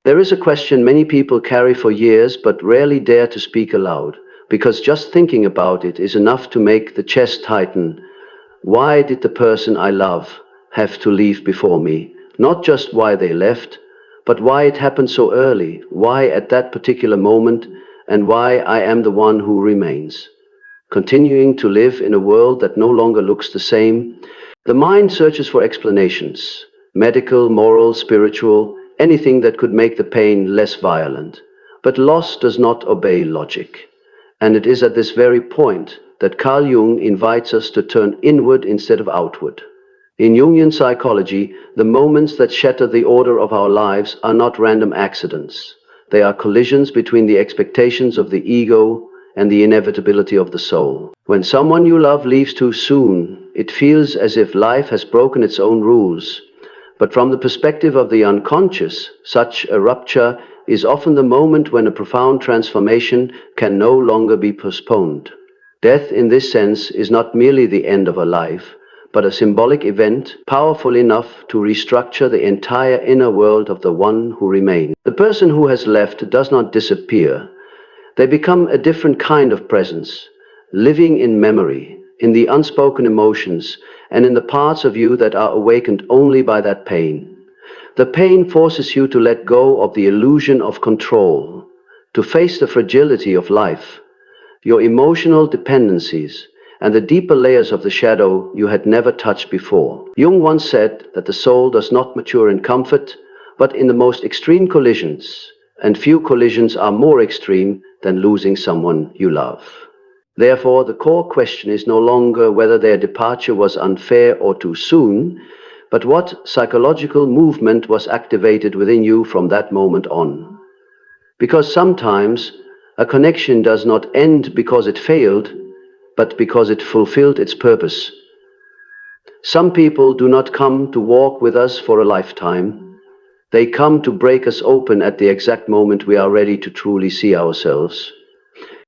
There is a question many people carry for years but rarely dare to speak aloud, because just thinking about it is enough to make the chest tighten. Why did the person I love have to leave before me? Not just why they left, but why it happened so early, why at that particular moment, and why I am the one who remains. Continuing to live in a world that no longer looks the same, the mind searches for explanations, medical, moral, spiritual, anything that could make the pain less violent. But loss does not obey logic. And it is at this very point that Carl Jung invites us to turn inward instead of outward. In Jungian psychology, the moments that shatter the order of our lives are not random accidents. They are collisions between the expectations of the ego and the inevitability of the soul. When someone you love leaves too soon, it feels as if life has broken its own rules. But from the perspective of the unconscious, such a rupture is often the moment when a profound transformation can no longer be postponed. Death, in this sense, is not merely the end of a life, but a symbolic event powerful enough to restructure the entire inner world of the one who remains. The person who has left does not disappear. They become a different kind of presence, living in memory, in the unspoken emotions, and in the parts of you that are awakened only by that pain. The pain forces you to let go of the illusion of control, to face the fragility of life, your emotional dependencies, and the deeper layers of the shadow you had never touched before. Jung once said that the soul does not mature in comfort, but in the most extreme collisions, and few collisions are more extreme than losing someone you love. Therefore, the core question is no longer whether their departure was unfair or too soon, but what psychological movement was activated within you from that moment on. Because sometimes a connection does not end because it failed, but because it fulfilled its purpose. Some people do not come to walk with us for a lifetime. They come to break us open at the exact moment we are ready to truly see ourselves.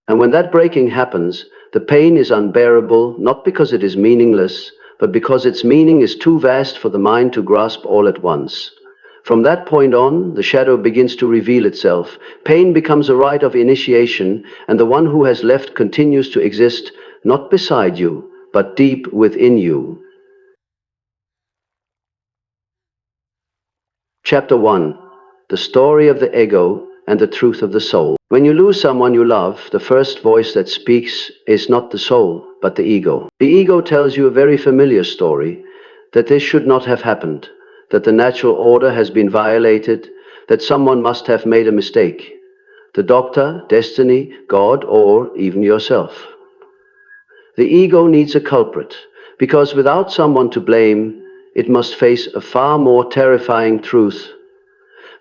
And when that breaking happens, the pain is unbearable, not because it is meaningless, but because its meaning is too vast for the mind to grasp all at once. From that point on, the shadow begins to reveal itself. Pain becomes a rite of initiation, and the one who has left continues to exist, not beside you, but deep within you. Chapter 1. The story of the ego and the truth of the soul. When you lose someone you love, the first voice that speaks is not the soul, but the ego. The ego tells you a very familiar story, that this should not have happened, that the natural order has been violated, that someone must have made a mistake. The doctor, destiny, God, or even yourself. The ego needs a culprit, because without someone to blame, it must face a far more terrifying truth.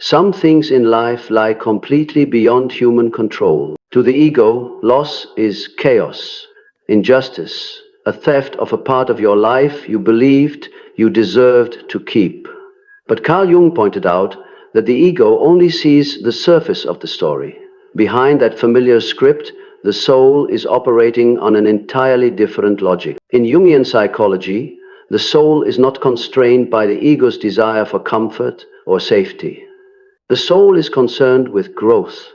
Some things in life lie completely beyond human control. To the ego, loss is chaos, injustice, a theft of a part of your life you believed you deserved to keep. But Carl Jung pointed out that the ego only sees the surface of the story. Behind that familiar script, the soul is operating on an entirely different logic. In Jungian psychology, the soul is not constrained by the ego's desire for comfort or safety. The soul is concerned with growth,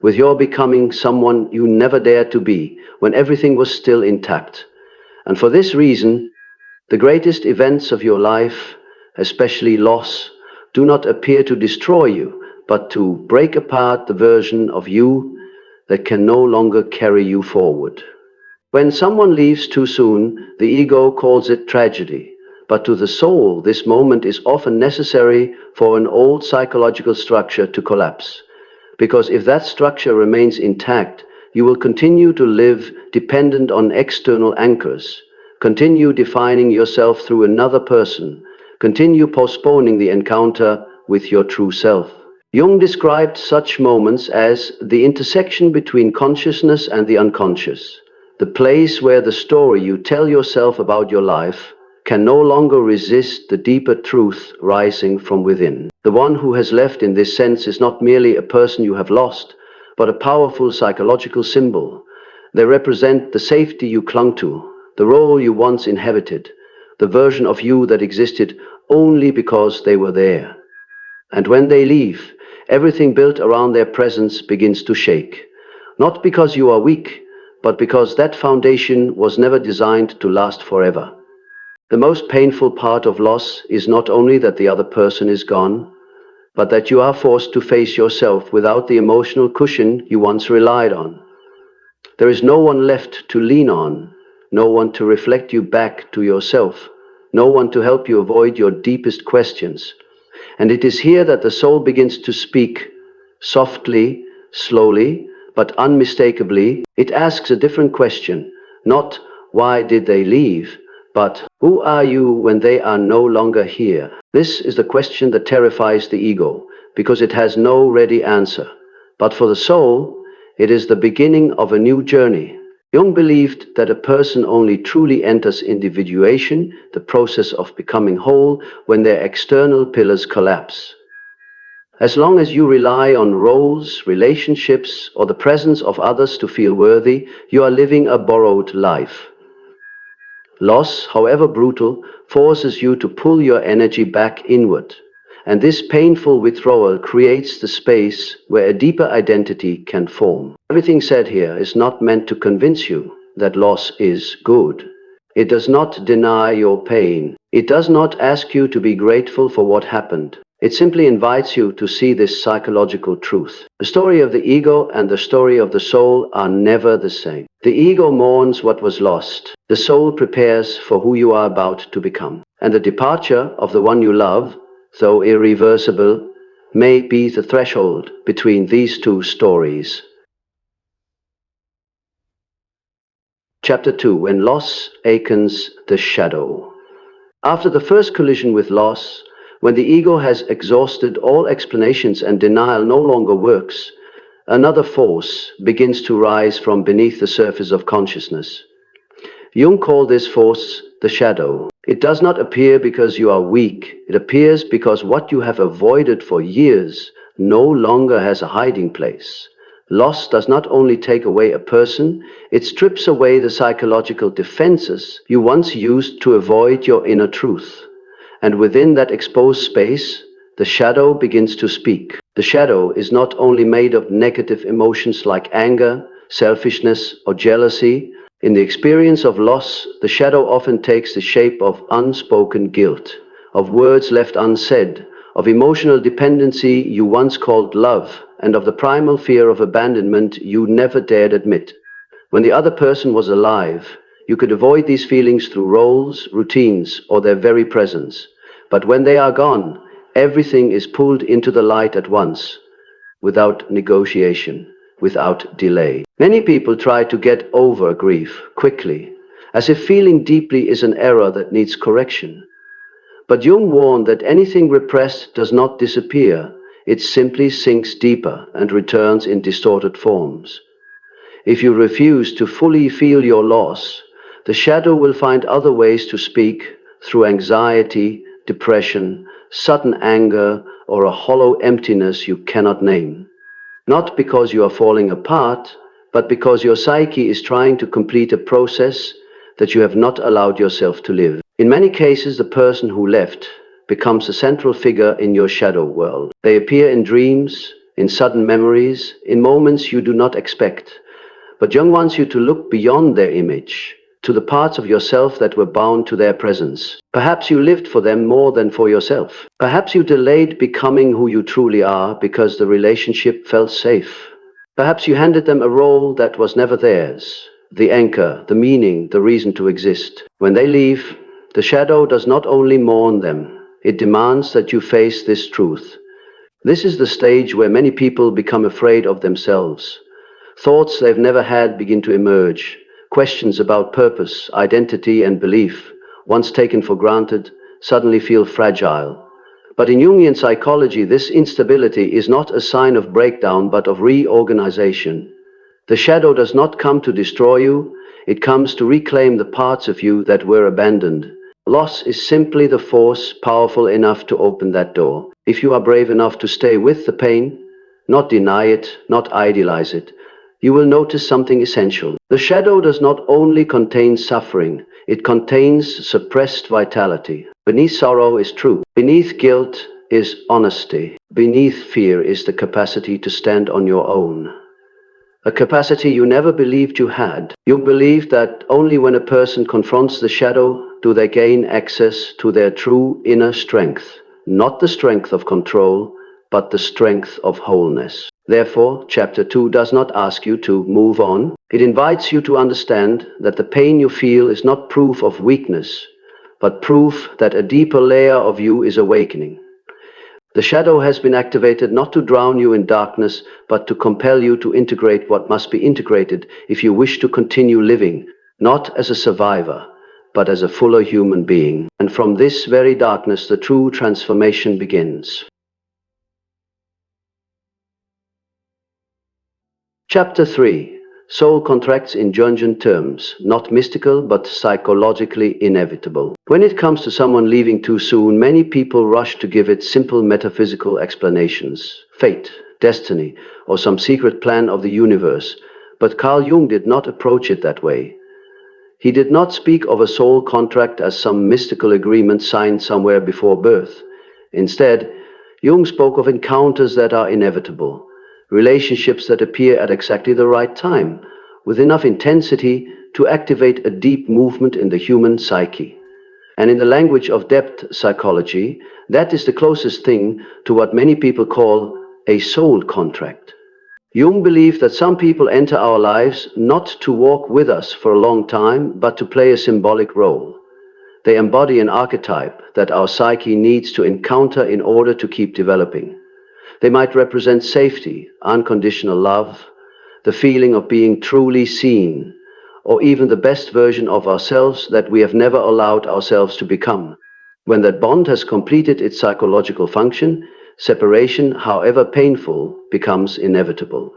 with your becoming someone you never dared to be when everything was still intact. And for this reason, the greatest events of your life, especially loss, do not appear to destroy you, but to break apart the version of you that can no longer carry you forward. When someone leaves too soon, the ego calls it tragedy. But to the soul, this moment is often necessary for an old psychological structure to collapse. Because if that structure remains intact, you will continue to live dependent on external anchors, continue defining yourself through another person, continue postponing the encounter with your true self. Jung described such moments as the intersection between consciousness and the unconscious, the place where the story you tell yourself about your life can no longer resist the deeper truth rising from within. The one who has left in this sense is not merely a person you have lost, but a powerful psychological symbol. They represent the safety you clung to, the role you once inhabited, the version of you that existed only because they were there. And when they leave, everything built around their presence begins to shake. Not because you are weak, but because that foundation was never designed to last forever. The most painful part of loss is not only that the other person is gone, but that you are forced to face yourself without the emotional cushion you once relied on. There is no one left to lean on, no one to reflect you back to yourself, no one to help you avoid your deepest questions. And it is here that the soul begins to speak, softly, slowly, but unmistakably. It asks a different question, not why did they leave, but who are you when they are no longer here? This is the question that terrifies the ego, because it has no ready answer. But for the soul, it is the beginning of a new journey. Jung believed that a person only truly enters individuation, the process of becoming whole, when their external pillars collapse. As long as you rely on roles, relationships, or the presence of others to feel worthy, you are living a borrowed life. Loss, however brutal, forces you to pull your energy back inward. And this painful withdrawal creates the space where a deeper identity can form. Everything said here is not meant to convince you that loss is good. It does not deny your pain. It does not ask you to be grateful for what happened. It simply invites you to see this psychological truth. The story of the ego and the story of the soul are never the same. The ego mourns what was lost. The soul prepares for who you are about to become. And the departure of the one you love, though irreversible, may be the threshold between these two stories. Chapter 2. When Loss Awakens the Shadow. After the first collision with loss, when the ego has exhausted all explanations and denial no longer works, another force begins to rise from beneath the surface of consciousness. Jung called this force the shadow. It does not appear because you are weak. It appears because what you have avoided for years no longer has a hiding place. Loss does not only take away a person, it strips away the psychological defenses you once used to avoid your inner truth. And within that exposed space, the shadow begins to speak. The shadow is not only made of negative emotions like anger, selfishness, or jealousy. In the experience of loss, the shadow often takes the shape of unspoken guilt, of words left unsaid, of emotional dependency you once called love, and of the primal fear of abandonment you never dared admit. When the other person was alive, you could avoid these feelings through roles, routines, or their very presence. But when they are gone, everything is pulled into the light at once, without negotiation, without delay. Many people try to get over grief quickly, as if feeling deeply is an error that needs correction. But Jung warned that anything repressed does not disappear, it simply sinks deeper and returns in distorted forms. If you refuse to fully feel your loss, the shadow will find other ways to speak through anxiety, depression, sudden anger, or a hollow emptiness you cannot name. Not because you are falling apart, but because your psyche is trying to complete a process that you have not allowed yourself to live. In many cases, the person who left becomes a central figure in your shadow world. They appear in dreams, in sudden memories, in moments you do not expect. But Jung wants you to look beyond their image, to the parts of yourself that were bound to their presence. Perhaps you lived for them more than for yourself. Perhaps you delayed becoming who you truly are because the relationship felt safe. Perhaps you handed them a role that was never theirs, the anchor, the meaning, the reason to exist. When they leave, the shadow does not only mourn them, it demands that you face this truth. This is the stage where many people become afraid of themselves. Thoughts they've never had begin to emerge. Questions about purpose, identity, and belief, once taken for granted, suddenly feel fragile. But in Jungian psychology, this instability is not a sign of breakdown, but of reorganization. The shadow does not come to destroy you, it comes to reclaim the parts of you that were abandoned. Loss is simply the force powerful enough to open that door. If you are brave enough to stay with the pain, not deny it, not idealize it, you will notice something essential. The shadow does not only contain suffering, it contains suppressed vitality. Beneath sorrow is truth. Beneath guilt is honesty. Beneath fear is the capacity to stand on your own. A capacity you never believed you had. You believe that only when a person confronts the shadow do they gain access to their true inner strength. Not the strength of control, but the strength of wholeness. Therefore, Chapter 2 does not ask you to move on. It invites you to understand that the pain you feel is not proof of weakness, but proof that a deeper layer of you is awakening. The shadow has been activated not to drown you in darkness, but to compel you to integrate what must be integrated if you wish to continue living, not as a survivor, but as a fuller human being. And from this very darkness, the true transformation begins. Chapter 3. Soul contracts in Jungian terms, not mystical but psychologically inevitable. When it comes to someone leaving too soon, many people rush to give it simple metaphysical explanations, fate, destiny, or some secret plan of the universe. But Carl Jung did not approach it that way. He did not speak of a soul contract as some mystical agreement signed somewhere before birth. Instead, Jung spoke of encounters that are inevitable, relationships that appear at exactly the right time, with enough intensity to activate a deep movement in the human psyche. And in the language of depth psychology, that is the closest thing to what many people call a soul contract. Jung believed that some people enter our lives not to walk with us for a long time, but to play a symbolic role. They embody an archetype that our psyche needs to encounter in order to keep developing. They might represent safety, unconditional love, the feeling of being truly seen, or even the best version of ourselves that we have never allowed ourselves to become. When that bond has completed its psychological function, separation, however painful, becomes inevitable.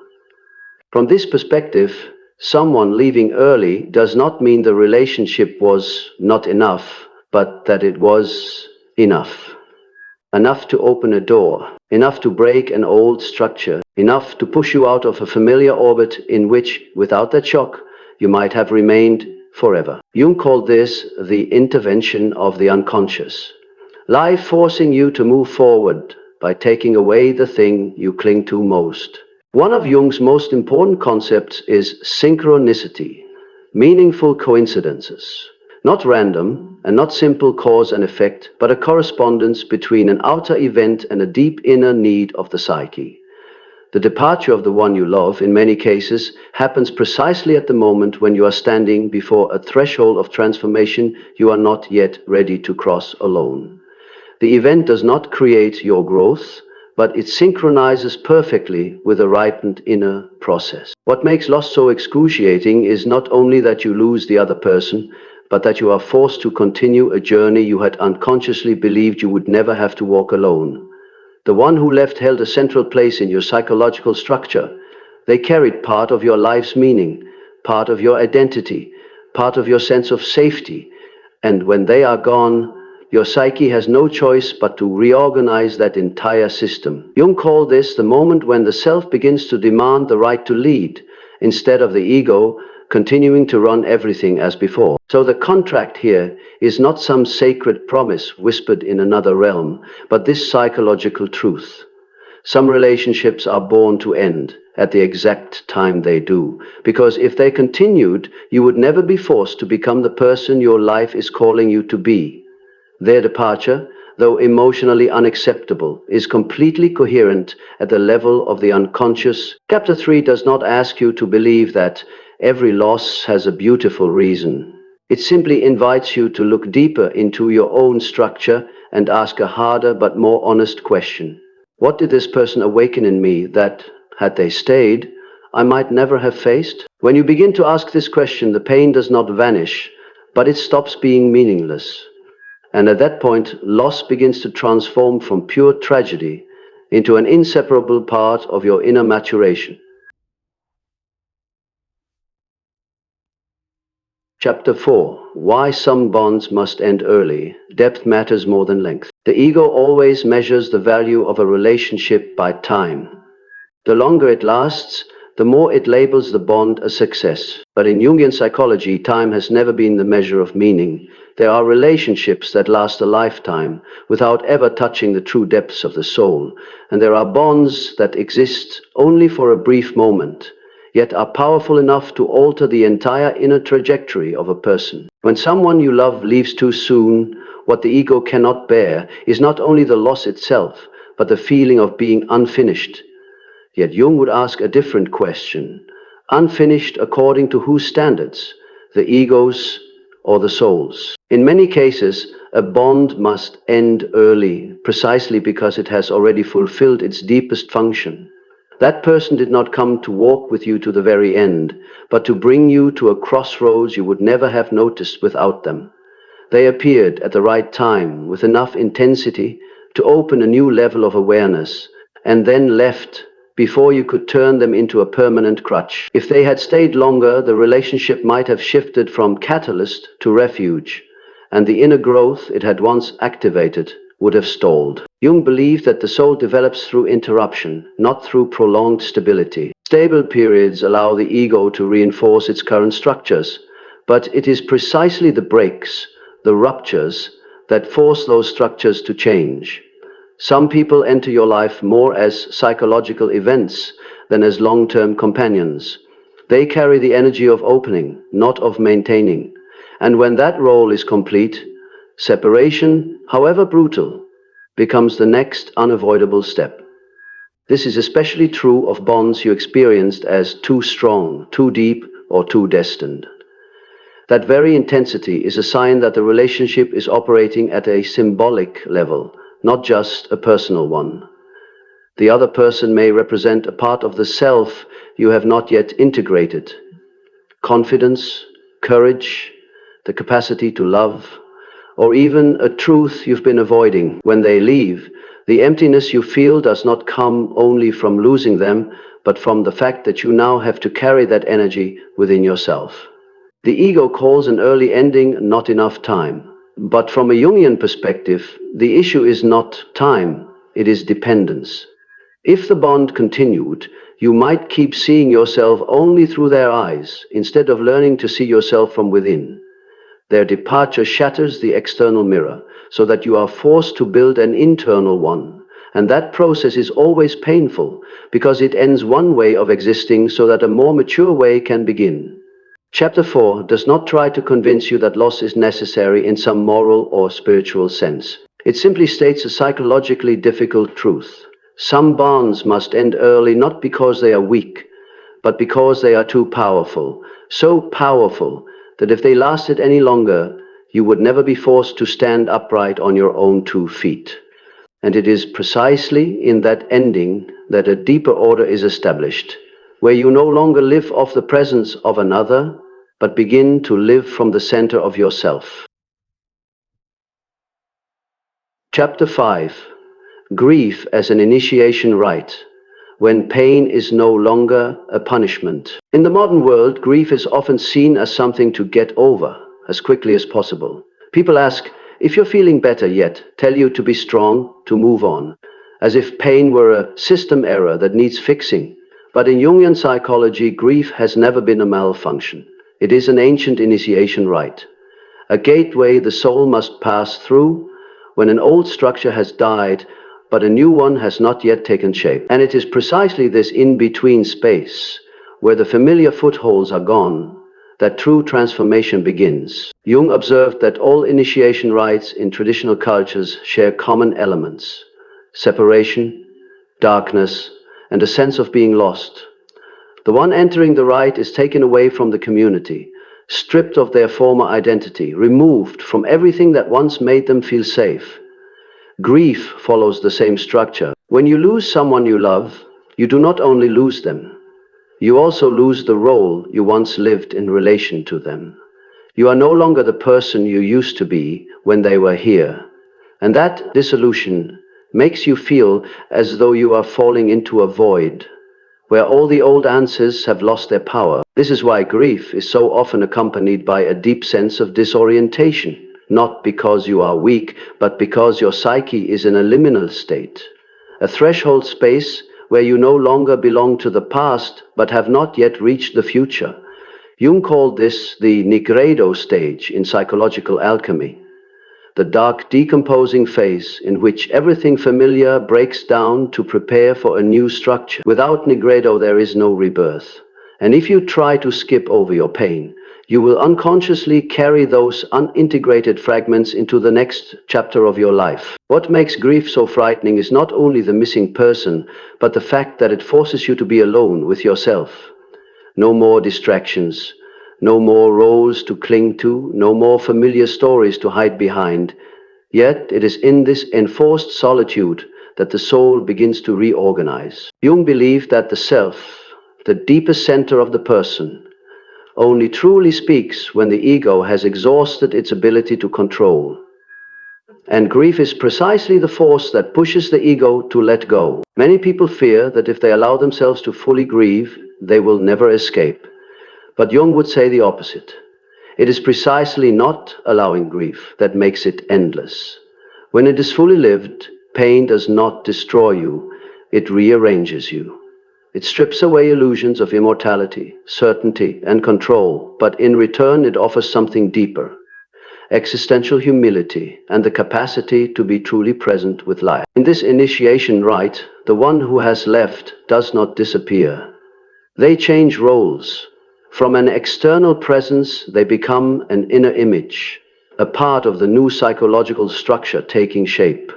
From this perspective, someone leaving early does not mean the relationship was not enough, but that it was enough. Enough to open a door, enough to break an old structure, enough to push you out of a familiar orbit in which, without that shock, you might have remained forever. Jung called this the intervention of the unconscious. Life forcing you to move forward by taking away the thing you cling to most. One of Jung's most important concepts is synchronicity, meaningful coincidences. Not random and not simple cause and effect, but a correspondence between an outer event and a deep inner need of the psyche. The departure of the one you love, in many cases, happens precisely at the moment when you are standing before a threshold of transformation you are not yet ready to cross alone. The event does not create your growth, but it synchronizes perfectly with a ripened inner process. What makes loss so excruciating is not only that you lose the other person, but that you are forced to continue a journey you had unconsciously believed you would never have to walk alone. The one who left held a central place in your psychological structure. They carried part of your life's meaning, part of your identity, part of your sense of safety. And when they are gone, your psyche has no choice but to reorganize that entire system. Jung called this the moment when the self begins to demand the right to lead, instead of the ego continuing to run everything as before. So the contract here is not some sacred promise whispered in another realm, but this psychological truth. Some relationships are born to end at the exact time they do, because if they continued, you would never be forced to become the person your life is calling you to be. Their departure, though emotionally unacceptable, is completely coherent at the level of the unconscious. Chapter 3 does not ask you to believe that every loss has a beautiful reason. It simply invites you to look deeper into your own structure and ask a harder but more honest question. What did this person awaken in me that, had they stayed, I might never have faced? When you begin to ask this question, the pain does not vanish, but it stops being meaningless. And at that point, loss begins to transform from pure tragedy into an inseparable part of your inner maturation. Chapter 4. Why some bonds must end early. Depth matters more than length. The ego always measures the value of a relationship by time. The longer it lasts, the more it labels the bond a success. But in Jungian psychology, time has never been the measure of meaning. There are relationships that last a lifetime without ever touching the true depths of the soul, and there are bonds that exist only for a brief moment, yet are powerful enough to alter the entire inner trajectory of a person. When someone you love leaves too soon, what the ego cannot bear is not only the loss itself, but the feeling of being unfinished. Yet Jung would ask a different question. Unfinished according to whose standards? The ego's or the soul's? In many cases, a bond must end early, precisely because it has already fulfilled its deepest function. That person did not come to walk with you to the very end, but to bring you to a crossroads you would never have noticed without them. They appeared at the right time with enough intensity to open a new level of awareness, and then left before you could turn them into a permanent crutch. If they had stayed longer, the relationship might have shifted from catalyst to refuge, and the inner growth it had once activated would have stalled. Jung believed that the soul develops through interruption, not through prolonged stability. Stable periods allow the ego to reinforce its current structures, but it is precisely the breaks, the ruptures, that force those structures to change. Some people enter your life more as psychological events than as long-term companions. They carry the energy of opening, not of maintaining. And when that role is complete, separation, however brutal, becomes the next unavoidable step. This is especially true of bonds you experienced as too strong, too deep, or too destined. That very intensity is a sign that the relationship is operating at a symbolic level, not just a personal one. The other person may represent a part of the self you have not yet integrated. Confidence, courage, the capacity to love, or even a truth you've been avoiding. When they leave, the emptiness you feel does not come only from losing them, but from the fact that you now have to carry that energy within yourself. The ego calls an early ending not enough time. But from a Jungian perspective, the issue is not time, it is dependence. If the bond continued, you might keep seeing yourself only through their eyes, instead of learning to see yourself from within. Their departure shatters the external mirror, so that you are forced to build an internal one. And that process is always painful, because it ends one way of existing so that a more mature way can begin. Chapter 4 does not try to convince you that loss is necessary in some moral or spiritual sense. It simply states a psychologically difficult truth. Some bonds must end early not because they are weak, but because they are too powerful. So powerful that if they lasted any longer, you would never be forced to stand upright on your own 2 feet. And it is precisely in that ending that a deeper order is established, where you no longer live off the presence of another, but begin to live from the center of yourself. Chapter 5. Grief as an initiation rite, when pain is no longer a punishment. In the modern world, grief is often seen as something to get over as quickly as possible. People ask, if you're feeling better yet, tell you to be strong, to move on, as if pain were a system error that needs fixing. But in Jungian psychology, grief has never been a malfunction. It is an ancient initiation rite, a gateway the soul must pass through when an old structure has died, but a new one has not yet taken shape. And it is precisely this in-between space, where the familiar footholds are gone, that true transformation begins. Jung observed that all initiation rites in traditional cultures share common elements: separation, darkness, and a sense of being lost. The one entering the rite is taken away from the community, stripped of their former identity, removed from everything that once made them feel safe. Grief follows the same structure. When you lose someone you love, you do not only lose them, you also lose the role you once lived in relation to them. You are no longer the person you used to be when they were here. And that dissolution makes you feel as though you are falling into a void, where all the old answers have lost their power. This is why grief is so often accompanied by a deep sense of disorientation, not because you are weak, but because your psyche is in a liminal state, a threshold space where you no longer belong to the past, but have not yet reached the future. Jung called this the nigredo stage in psychological alchemy, the dark decomposing phase in which everything familiar breaks down to prepare for a new structure. Without nigredo, there is no rebirth. And if you try to skip over your pain, you will unconsciously carry those unintegrated fragments into the next chapter of your life. What makes grief so frightening is not only the missing person, but the fact that it forces you to be alone with yourself. No more distractions, no more roles to cling to, no more familiar stories to hide behind. Yet it is in this enforced solitude that the soul begins to reorganize. Jung believed that the self, the deepest center of the person, only truly speaks when the ego has exhausted its ability to control. And grief is precisely the force that pushes the ego to let go. Many people fear that if they allow themselves to fully grieve, they will never escape. But Jung would say the opposite. It is precisely not allowing grief that makes it endless. When it is fully lived, pain does not destroy you, it rearranges you. It strips away illusions of immortality, certainty, and control, but in return it offers something deeper: existential humility and the capacity to be truly present with life. In this initiation rite, the one who has left does not disappear. They change roles. From an external presence, they become an inner image, a part of the new psychological structure taking shape.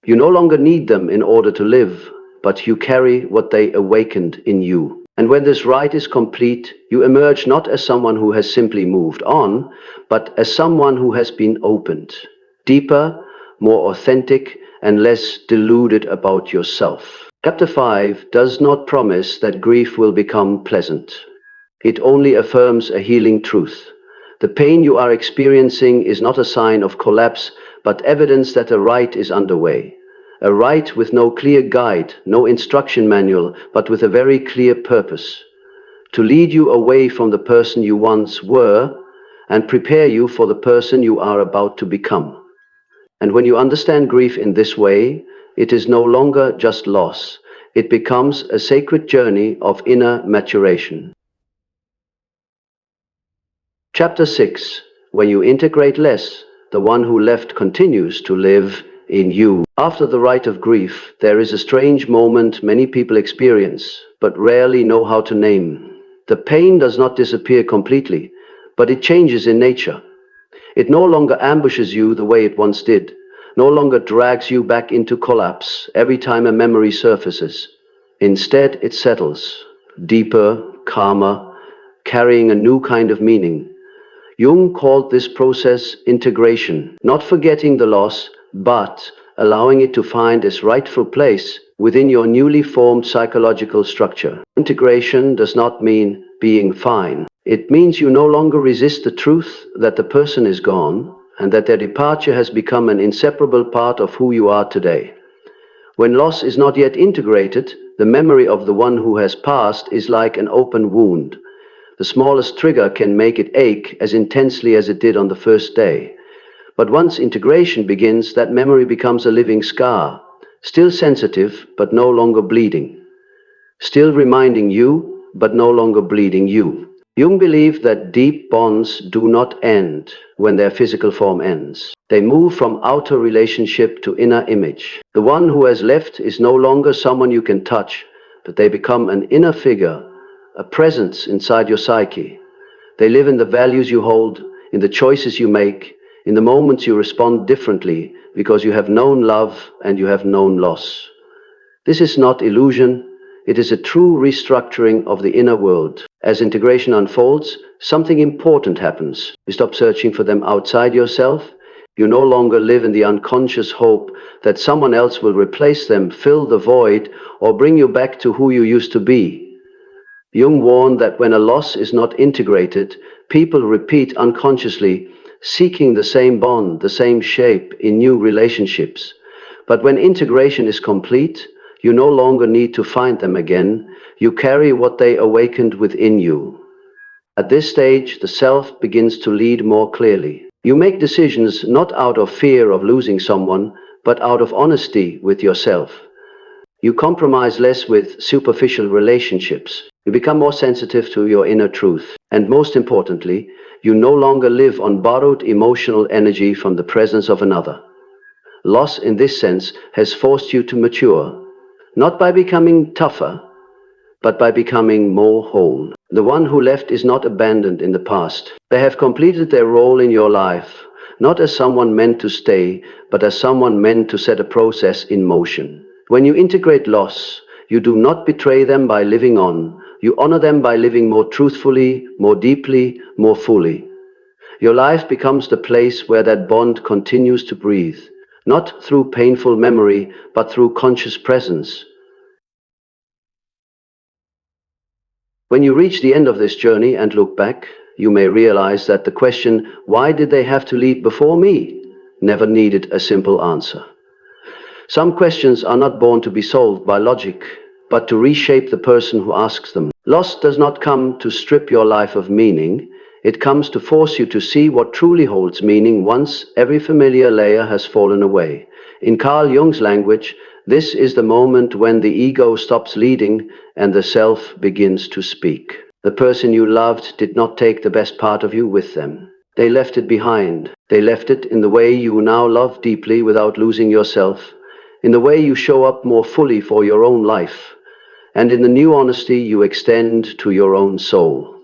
You no longer need them in order to live, but you carry what they awakened in you. And when this rite is complete, you emerge not as someone who has simply moved on, but as someone who has been opened, deeper, more authentic, and less deluded about yourself. Chapter 5 does not promise that grief will become pleasant. It only affirms a healing truth. The pain you are experiencing is not a sign of collapse, but evidence that a rite is underway. A rite with no clear guide, no instruction manual, but with a very clear purpose: to lead you away from the person you once were and prepare you for the person you are about to become. And when you understand grief in this way, it is no longer just loss. It becomes a sacred journey of inner maturation. Chapter 6. When you integrate less, the one who left continues to live in you. After the rite of grief, there is a strange moment many people experience, but rarely know how to name. The pain does not disappear completely, but it changes in nature. It no longer ambushes you the way it once did, no longer drags you back into collapse every time a memory surfaces. Instead, it settles, deeper, calmer, carrying a new kind of meaning. Jung called this process integration, not forgetting the loss, but allowing it to find its rightful place within your newly formed psychological structure. Integration does not mean being fine. It means you no longer resist the truth that the person is gone and that their departure has become an inseparable part of who you are today. When loss is not yet integrated, the memory of the one who has passed is like an open wound. The smallest trigger can make it ache as intensely as it did on the first day. But once integration begins, that memory becomes a living scar, still sensitive, but no longer bleeding. Still reminding you, but no longer bleeding you. Jung believed that deep bonds do not end when their physical form ends. They move from outer relationship to inner image. The one who has left is no longer someone you can touch, but they become an inner figure, a presence inside your psyche. They live in the values you hold, in the choices you make, in the moments you respond differently because you have known love and you have known loss. This is not illusion, it is a true restructuring of the inner world. As integration unfolds, something important happens. You stop searching for them outside yourself. You no longer live in the unconscious hope that someone else will replace them, fill the void, or bring you back to who you used to be. Jung warned that when a loss is not integrated, people repeat unconsciously, seeking the same bond, the same shape in new relationships. But when integration is complete, you no longer need to find them again. You carry what they awakened within you. At this stage, the self begins to lead more clearly. You make decisions not out of fear of losing someone, but out of honesty with yourself. You compromise less with superficial relationships. You become more sensitive to your inner truth. And most importantly, you no longer live on borrowed emotional energy from the presence of another. Loss in this sense has forced you to mature, not by becoming tougher, but by becoming more whole. The one who left is not abandoned in the past. They have completed their role in your life, not as someone meant to stay, but as someone meant to set a process in motion. When you integrate loss, you do not betray them by living on. You honor them by living more truthfully, more deeply, more fully. Your life becomes the place where that bond continues to breathe, not through painful memory, but through conscious presence. When you reach the end of this journey and look back, you may realize that the question, "Why did they have to leave before me?" never needed a simple answer. Some questions are not born to be solved by logic, but to reshape the person who asks them. Loss does not come to strip your life of meaning. It comes to force you to see what truly holds meaning once every familiar layer has fallen away. In Carl Jung's language, this is the moment when the ego stops leading and the self begins to speak. The person you loved did not take the best part of you with them. They left it behind. They left it in the way you now love deeply without losing yourself, in the way you show up more fully for your own life, and in the new honesty you extend to your own soul.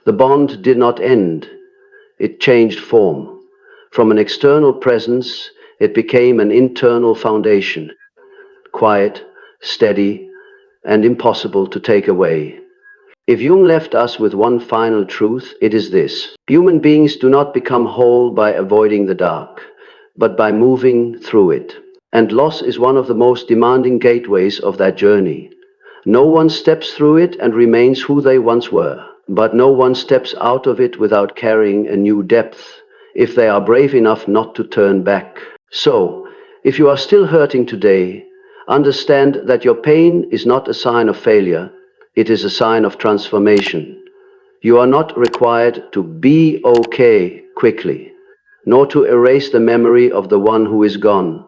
The bond did not end. It changed form. From an external presence, it became an internal foundation, quiet, steady, and impossible to take away. If Jung left us with one final truth, it is this: human beings do not become whole by avoiding the dark, but by moving through it. And loss is one of the most demanding gateways of that journey. No one steps through it and remains who they once were, but no one steps out of it without carrying a new depth, if they are brave enough not to turn back. So, if you are still hurting today, understand that your pain is not a sign of failure, it is a sign of transformation. You are not required to be okay quickly, nor to erase the memory of the one who is gone.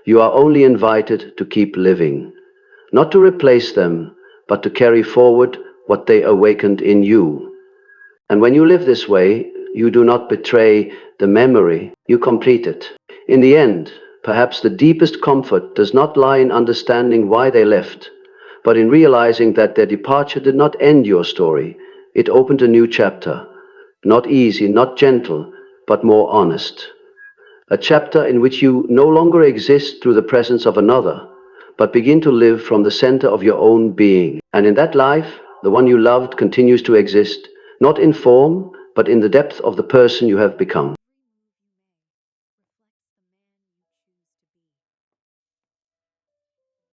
You are only invited to keep living, not to replace them, but to carry forward what they awakened in you. And when you live this way, you do not betray the memory, you complete it. In the end, perhaps the deepest comfort does not lie in understanding why they left, but in realizing that their departure did not end your story. It opened a new chapter, not easy, not gentle, but more honest. A chapter in which you no longer exist through the presence of another, but begin to live from the center of your own being. And in that life, the one you loved continues to exist, not in form, but in the depth of the person you have become.